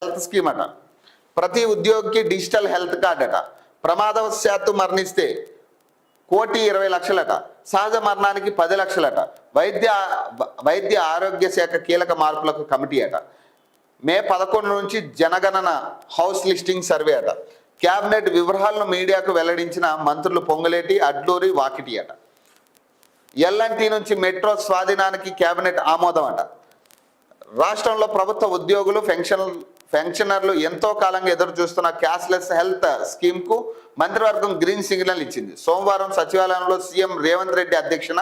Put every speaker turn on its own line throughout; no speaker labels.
Health scheme అట, ప్రతి ఉద్యోగికి డిజిటల్ హెల్త్ కార్డ్ అట, ప్రమాదవశాత్తు మరణిస్తే 1,20,00,000 సహజ మరణానికి 10 లక్షలట, వైద్య ఆరోగ్య శాఖ కీలక మార్పులకు కమిటీ అట, మే 11 నుంచి జనగణన హౌస్ లిస్టింగ్ సర్వే అట, క్యాబినెట్ వివరాలను మీడియాకు వెల్లడించిన మంత్రులు పొంగులేటి, అడ్లూరి, వాకిటి అట, ఎల్ఎన్టీ నుంచి మెట్రో స్వాధీనానికి క్యాబినెట్ ఆమోదం అట, రాష్ట్రంలో ప్రభుత్వ ఉద్యోగులు పెన్షనర్లు ఎంతో కాలంగా ఎదురు చూస్తున్న క్యాష్లెస్ హెల్త్ స్కీమ్కు మంత్రివర్గం గ్రీన్ సిగ్నల్ ఇచ్చింది. సోమవారం సచివాలయంలో సీఎం రేవంత్ రెడ్డి అధ్యక్షన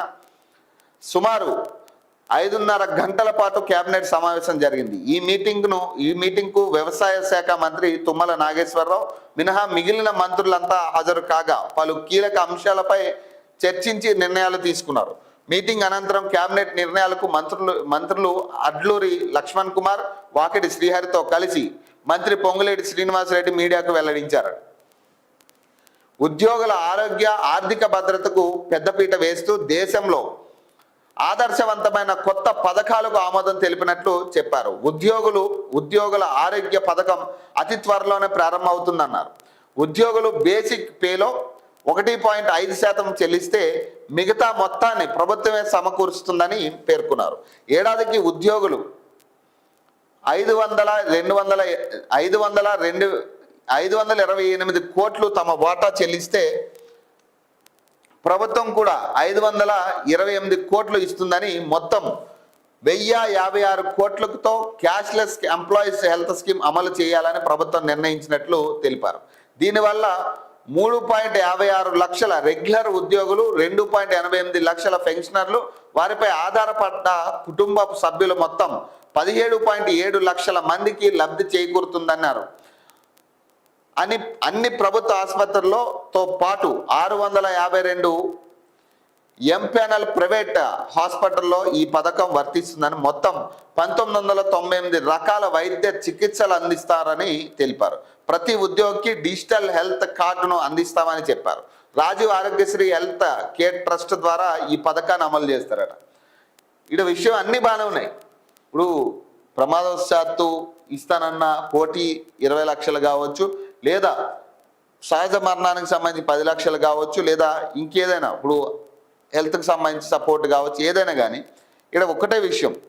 సుమారు 5:30 గంటల పాటు కేబినెట్ సమావేశం జరిగింది. ఈ మీటింగ్కు వ్యవసాయ శాఖ మంత్రి తుమ్మల నాగేశ్వరరావు మినహా మిగిలిన మంత్రులంతా హాజరు కాగా పలు కీలక అంశాలపై చర్చించి నిర్ణయాలు తీసుకున్నారు. మీటింగ్ అనంతరం కేబినెట్ నిర్ణయాలకు మంత్రులు అడ్లూరి లక్ష్మణ్ కుమార్, వాకిటి శ్రీహరితో కలిసి మంత్రి పొంగులేటి శ్రీనివాసరెడ్డి మీడియాకు వెల్లడించారు. ఉద్యోగుల ఆరోగ్య ఆర్థిక భద్రతకు పెద్దపీట వేస్తూ దేశంలో ఆదర్శవంతమైన కొత్త పథకాలకు ఆమోదం తెలిపినట్లు చెప్పారు. ఉద్యోగుల ఆరోగ్య పథకం అతి త్వరలోనే ప్రారంభమవుతుందన్నారు. ఉద్యోగులు బేసిక్ పేలో 1.5% చెల్లిస్తే మిగతా మొత్తాన్ని ప్రభుత్వమే సమకూరుస్తుందని పేర్కొన్నారు. ఏడాదికి ఉద్యోగులు 528 కోట్లు తమ వాటా చెల్లిస్తే ప్రభుత్వం కూడా 528 కోట్లు ఇస్తుందని, మొత్తం 1056 కోట్లతో క్యాష్లెస్ ఎంప్లాయీస్ హెల్త్ స్కీమ్ అమలు చేయాలని ప్రభుత్వం నిర్ణయించినట్లు తెలిపారు. దీనివల్ల 3.56 లక్షల రెగ్యులర్ ఉద్యోగులు, 2.88 లక్షల పెన్షనర్లు, వారిపై ఆధారపడ్డ కుటుంబ సభ్యులు మొత్తం 17.7 లక్షల మందికి లబ్ధి చేకూరుతుందన్నారు. అన్ని ప్రభుత్వ ఆసుపత్రులతో పాటు 652 ఎంపానల్ ప్రైవేట్ హాస్పిటల్లో ఈ పథకం వర్తిస్తుందని, మొత్తం 1998 రకాల వైద్య చికిత్సలు అందిస్తారని తెలిపారు. ప్రతి ఉద్యోగికి డిజిటల్ హెల్త్ కార్డును అందిస్తామని చెప్పారు. Rajiv Aarogyasri health care trust ద్వారా ఈ పథకాన్ని అమలు చేస్తారట. ఇక్కడ విషయం అన్ని బాగానే ఉన్నాయి. ఇప్పుడు ప్రమాదవశాత్తు ఇస్తానన్న 1,20,00,000 కావచ్చు, లేదా సహజ మరణానికి సంబంధించి 10 లక్షలు కావచ్చు, లేదా ఇంకేదైనా ఇప్పుడు హెల్త్కి సంబంధించి సపోర్ట్ కావచ్చు, ఏదైనా కానీ ఇక్కడ ఒక్కటే విషయం,